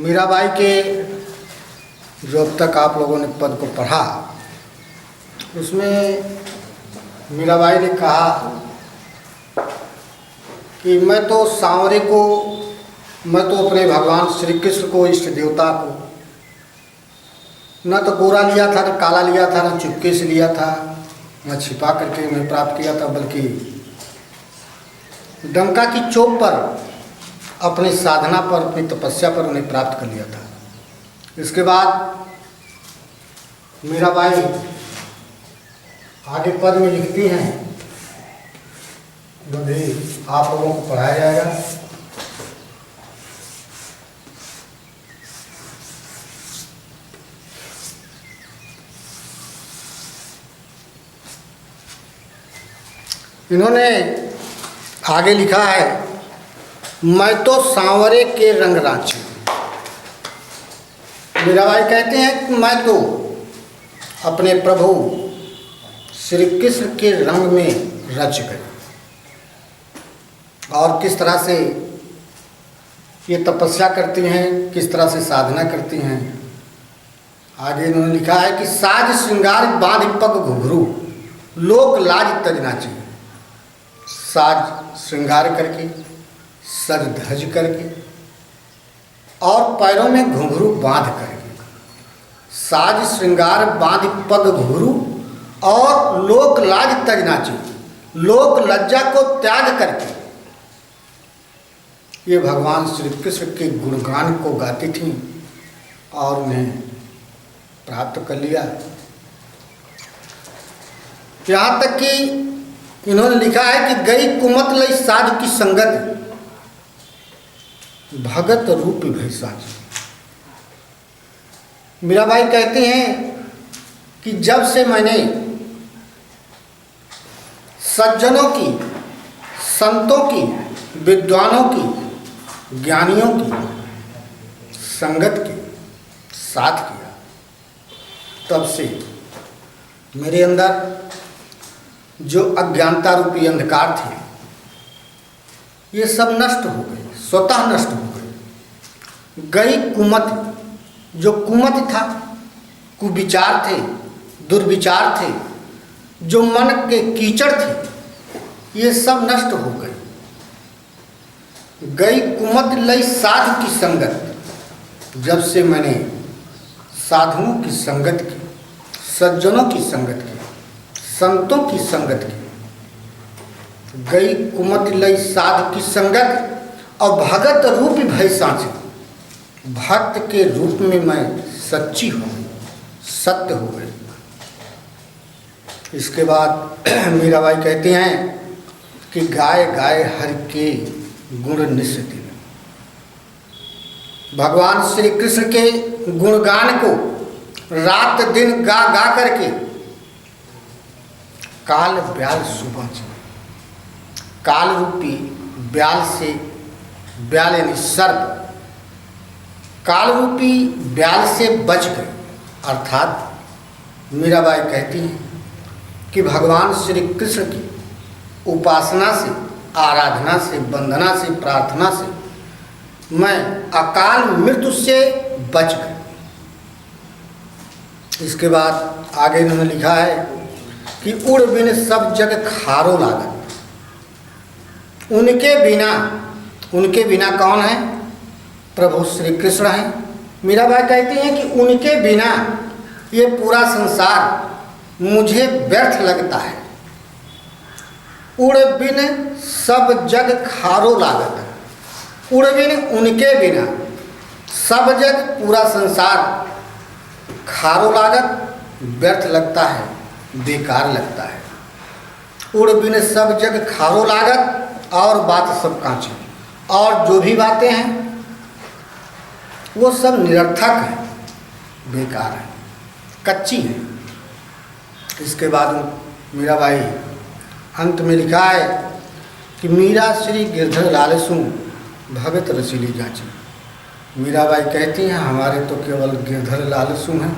मीराबाई के जो अब तक आप लोगों ने पद को पढ़ा, उसमें मीराबाई ने कहा कि मैं तो सांवरे को, मैं तो अपने भगवान श्री कृष्ण को, इष्ट देवता को, न तो गोरा लिया था, न काला लिया था, न चुपके से लिया था, न छिपा करके मैं प्राप्त किया था, बल्कि डंका की चोट पर, अपनी साधना पर, अपनी तपस्या पर उन्हें प्राप्त कर लिया था। इसके बाद मीराबाई आगे पद में लिखती हैं, जो भी आप लोगों को पढ़ाया जाएगा। इन्होंने आगे लिखा है, मैं तो सांवरे के रंग रांची। मीराबाई कहते हैं कि मैं तो अपने प्रभु श्री कृष्ण के रंग में रच गई। और किस तरह से ये तपस्या करती हैं, किस तरह से साधना करती हैं, आगे इन्होंने लिखा है कि साज श्रृंगार बांध पग घुघरू, लोक लाज तज नाची। साज श्रृंगार करके, सज धज करके और पैरों में घुंघरू बांध करके, साज श्रृंगार बांध पग घुंघरू और लोक लाज तज नाची, लोक लज्जा को त्याग करके ये भगवान श्री कृष्ण के गुणगान को गाती थीं और उन्हें प्राप्त कर लिया। यहाँ तक कि इन्होंने लिखा है कि गई कुमत लई साधु की संगत, भगत रूप भई साज। मीराबाई कहती हैं कि जब से मैंने सज्जनों की, संतों की, विद्वानों की, ज्ञानियों की संगत के साथ किया, तब से मेरे अंदर जो अज्ञानता रूपी अंधकार थे ये सब नष्ट हो गए, स्वतः नष्ट हो गए। गई कुमत, जो कुमत था, कुविचार थे, दुर्विचार थे, जो मन के कीचड़ थे, ये सब नष्ट हो गए। गई कुमत लई साधु की संगत, जब से मैंने साधुओं की संगत की, सज्जनों की संगत की, संतों की संगत की, गई कुमत लई साधु की संगत और भगत रूप भय साँचे, भक्त के रूप में मैं सच्ची हो गई, सत्य हो गई। इसके बाद मीराबाई कहते हैं कि गाय गाय हर के गुण निस दिन। भगवान श्री कृष्ण के गुणगान को रात दिन गा गा करके काल ब्याल सुबह चले, काल रूपी ब्याल से, ब्याल यानी सर्प, काल रूपी ब्याल से बच गए। अर्थात मीराबाई कहती हैं कि भगवान श्री कृष्ण की उपासना से, आराधना से, वंदना से, प्रार्थना से मैं अकाल मृत्यु से बच गई। इसके बाद आगे इन्होंने लिखा है कि उड़ बिन सब जग खारो लागत। उनके बिना, उनके बिना कौन है? प्रभु श्री कृष्ण हैं। मीराबाई कहती हैं कि उनके बिना ये पूरा संसार मुझे व्यर्थ लगता है। उड़ बिन सब जग खारो लागत, उड़ बिन उनके बिना सब जग, पूरा संसार खारो लागत, व्यर्थ लगता है, बेकार लगता है। उड़ बिन सब जग खारो लागत और बात सब कांची, और जो भी बातें हैं वो सब निरर्थक है, बेकार है, कच्ची है। इसके बाद मीराबाई अंत में लिखा है कि मीरा श्री गिरधर लालसू भगत रसीली जाची। मीराबाई कहती हैं हमारे तो केवल गिरधर लालसू हैं,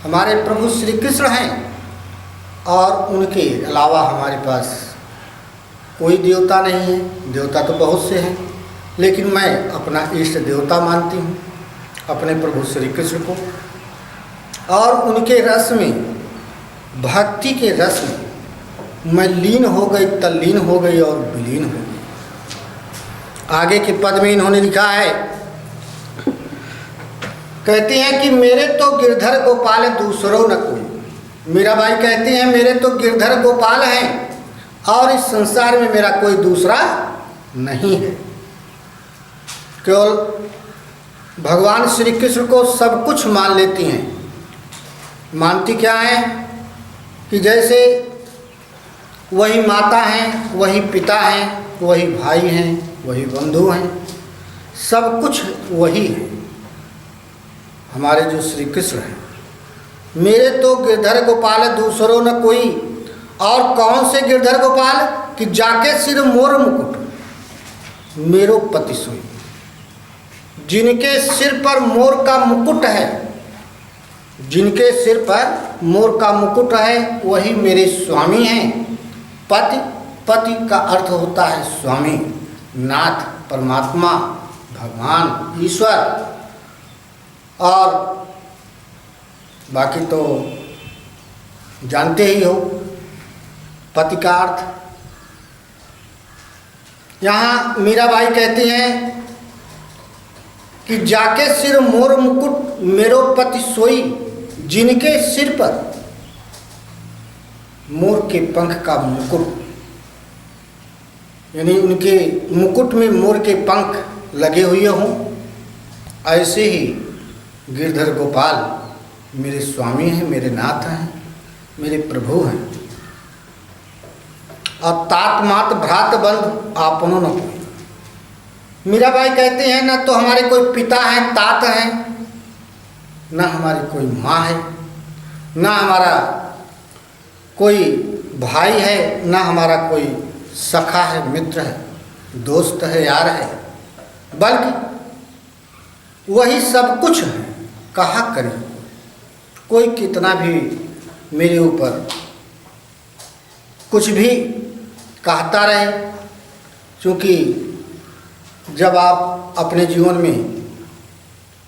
हमारे प्रभु श्री कृष्ण हैं और उनके अलावा हमारे पास कोई देवता नहीं है। देवता तो बहुत से हैं, लेकिन मैं अपना इष्ट देवता मानती हूँ अपने प्रभु श्री कृष्ण को, और उनके रस में, भक्ति के रस में मैं लीन हो गई, तल्लीन हो गई और विलीन हो गई। आगे के पद में इन्होंने लिखा है, कहते हैं कि मेरे तो गिरधर गोपाल दूसरों न कोई। मीराबाई कहती हैं मेरे तो गिरधर गोपाल हैं और इस संसार में मेरा कोई दूसरा नहीं है। केवल भगवान श्री कृष्ण को सब कुछ मान लेती हैं। मानती क्या है कि जैसे वही माता हैं, वही पिता हैं, वही भाई हैं, वही बंधु हैं, सब कुछ वही है हमारे जो श्री कृष्ण हैं। मेरे तो गिरधर गोपाल दूसरों न कोई। और कौन से गिरधर गोपाल कि जाके सिर मोर मुकुट मेरो पति सोई। जिनके सिर पर मोर का मुकुट है, जिनके सिर पर मोर का मुकुट है, वही मेरे स्वामी हैं। पति, पति का अर्थ होता है स्वामी, नाथ, परमात्मा, भगवान, ईश्वर। और बाकी तो जानते ही हो पति का अर्थ। यहाँ मीराबाई कहती हैं कि जाके सिर मोर मुकुट मेरो पति सोई। जिनके सिर पर मोर के पंख का मुकुट, यानी उनके मुकुट में मोर के पंख लगे हुए हों, ऐसे ही गिरधर गोपाल मेरे स्वामी हैं, मेरे नाथ हैं, मेरे प्रभु हैं। और तात मात भ्रात बंध आपनो न कोई। मीराबाई कहते हैं न तो हमारे कोई पिता हैं, तात हैं, न हमारी कोई माँ है, न हमारा कोई भाई है, न हमारा कोई सखा है, मित्र है, दोस्त है, यार है, बल्कि वही सब कुछ है। कहा करें, कोई कितना भी मेरे ऊपर कुछ भी कहता रहे, क्योंकि जब आप अपने जीवन में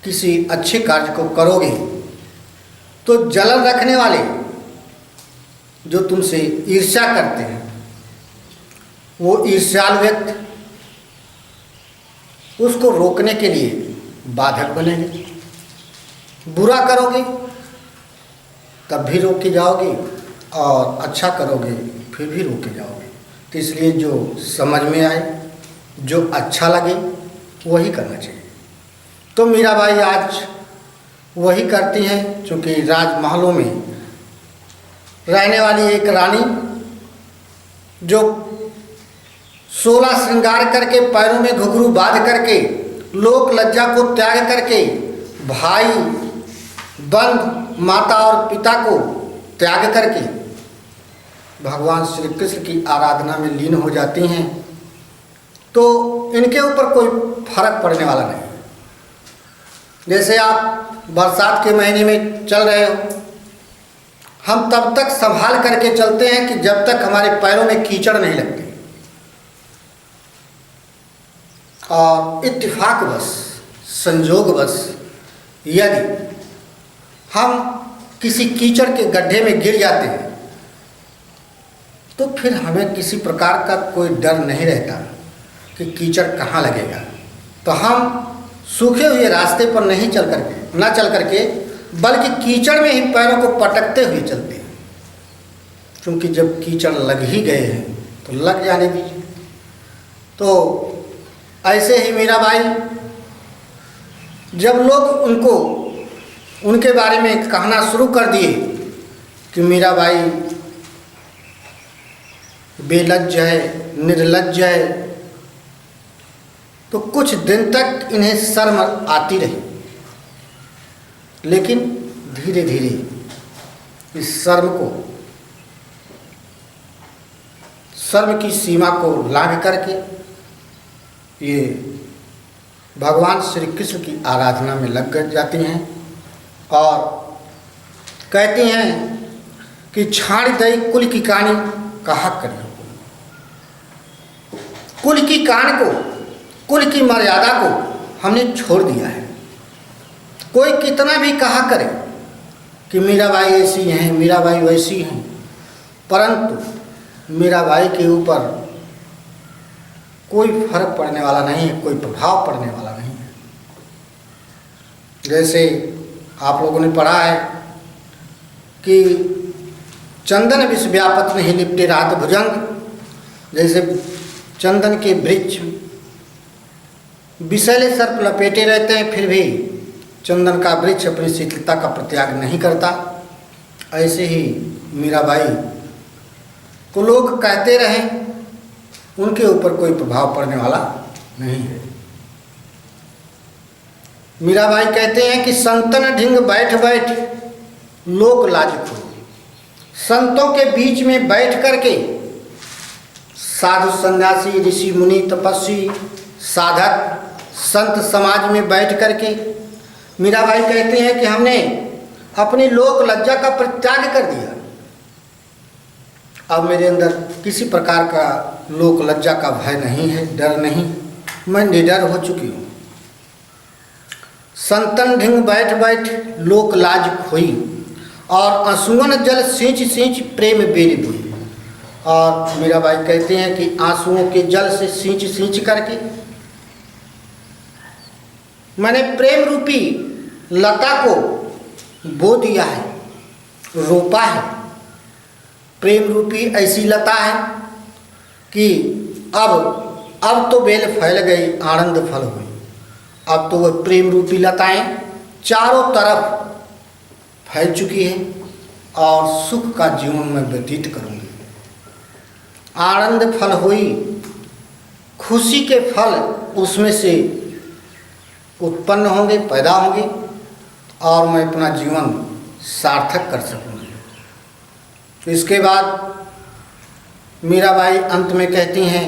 किसी अच्छे कार्य को करोगे तो जलन रखने वाले जो तुमसे ईर्ष्या करते हैं, वो ईर्ष्याल व्यक्ति उसको रोकने के लिए बाधक बनेंगे। बुरा करोगे तब भी रोके जाओगे और अच्छा करोगे फिर भी रोके जाओगे। तो इसलिए जो समझ में आए, जो अच्छा लगे वही करना चाहिए। तो मीराबाई आज वही करती हैं, क्योंकि राजमहलों में रहने वाली एक रानी जो 16 श्रृंगार करके, पैरों में घुंघरू बांध करके, लोक लज्जा को त्याग करके, भाई बंध, माता और पिता को त्याग करके भगवान श्री कृष्ण की आराधना में लीन हो जाती हैं, तो इनके ऊपर कोई फर्क पड़ने वाला नहीं। जैसे आप बरसात के महीने में चल रहे हो, हम तब तक संभाल करके चलते हैं कि जब तक हमारे पैरों में कीचड़ नहीं लगती। और इत्तेफाकवश, संजोगवश यदि हम किसी कीचड़ के गड्ढे में गिर जाते हैं तो फिर हमें किसी प्रकार का कोई डर नहीं रहता कि कीचड़ कहाँ लगेगा। तो हम सूखे हुए रास्ते पर नहीं चल करके बल्कि कीचड़ में ही पैरों को पटकते हुए चलते हैं, क्योंकि जब कीचड़ लग ही गए हैं तो लग जाने दीजिए। तो ऐसे ही मीराबाई, जब लोग उनके बारे में कहना शुरू कर दिए कि मीराबाई बेलज्ज है, निर्लज्ज है, तो कुछ दिन तक इन्हें शर्म आती रही, लेकिन धीरे धीरे इस शर्म की सीमा को लांघ करके ये भगवान श्री कृष्ण की आराधना में लग जाती हैं और कहती हैं कि छाड़ दई कुल की कहानी कहा करियो। कुल की कान को, कुल की मर्यादा को हमने छोड़ दिया है। कोई कितना भी कहा करे कि मीराबाई ऐसी हैं, मीराबाई वैसी हैं, परंतु मीराबाई के ऊपर कोई फर्क पड़ने वाला नहीं है, कोई प्रभाव पड़ने वाला नहीं है। जैसे आप लोगों ने पढ़ा है कि चंदन विष व्यापत नहीं लिपटे रात भुजंग, जैसे चंदन के वृक्ष विषैले सर्प लपेटे रहते हैं, फिर भी चंदन का वृक्ष अपनी शीतलता का प्रत्याग नहीं करता। ऐसे ही मीराबाई को लोग कहते रहे, उनके ऊपर कोई प्रभाव पड़ने वाला नहीं है। मीराबाई कहते हैं कि संतन ढिंग बैठ बैठ लोक लाज खो। संतों के बीच में बैठ करके साधु सन्यासी ऋषि मुनि तपस्वी साधक संत समाज में बैठ करके मीराबाई कहते हैं कि हमने अपनी लोक लज्जा का परित्याग कर दिया। अब मेरे अंदर किसी प्रकार का लोक लज्जा का भय नहीं है, डर नहीं, मैं निडर हो चुकी हूँ। संतन ढिंग बैठ बैठ लोक लाज खोई, और आंसुअन जल सींच सींच प्रेम बेरी बुई। और मीराबाई कहते हैं कि आंसुओं के जल से सींच सींच करके मैंने प्रेम रूपी लता को बो दिया है, रोपा है। प्रेम रूपी ऐसी लता है कि अब तो बेल फैल गई, आनंद फल हुई। अब तो वह प्रेम रूपी लताएं चारों तरफ फैल चुकी है और सुख का जीवन में व्यतीत करूंगी। आनंद फल हुई, खुशी के फल उसमें से उत्पन्न होंगे, पैदा होंगे, और मैं अपना जीवन सार्थक कर सकूंगी। इसके बाद मीराबाई अंत में कहती हैं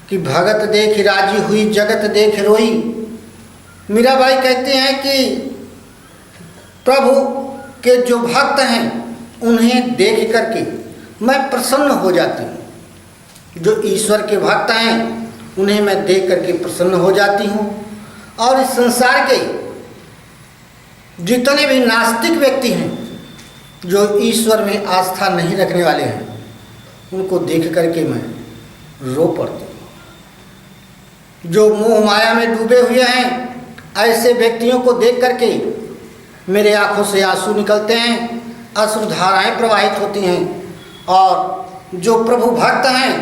कि भगत देख राजी हुई, जगत देख रोई। मीराबाई कहते हैं कि प्रभु के जो भक्त हैं उन्हें देख करके मैं प्रसन्न हो जाती हूँ। जो ईश्वर के भक्त हैं उन्हें मैं देख करके प्रसन्न हो जाती हूँ। और इस संसार के जितने भी नास्तिक व्यक्ति हैं, जो ईश्वर में आस्था नहीं रखने वाले हैं, उनको देख करके मैं रो पड़ती हूँ। जो मोह माया में डूबे हुए हैं, ऐसे व्यक्तियों को देख करके मेरे आंखों से आंसू निकलते हैं, अश्रुधाराएं प्रवाहित होती हैं। और जो प्रभु भक्त हैं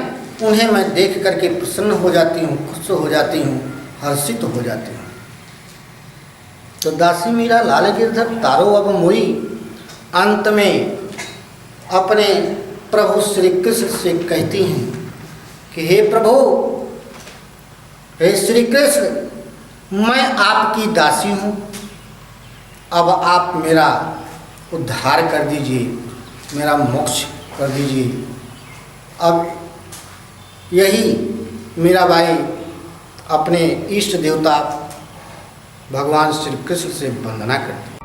उन्हें मैं देख करके प्रसन्न हो जाती हूँ, खुश हो जाती हूँ, हर्षित हो जाती हूँ। तो दासी मीरा लाल गिरधर तारो अब मोई अंत में अपने प्रभु श्री कृष्ण से कहती हैं कि हे प्रभु, हे श्री कृष्ण, मैं आपकी दासी हूँ, अब आप मेरा उद्धार कर दीजिए, मेरा मोक्ष कर दीजिए। अब यही मीराबाई अपने इष्ट देवता भगवान श्री कृष्ण से वंदना करती है।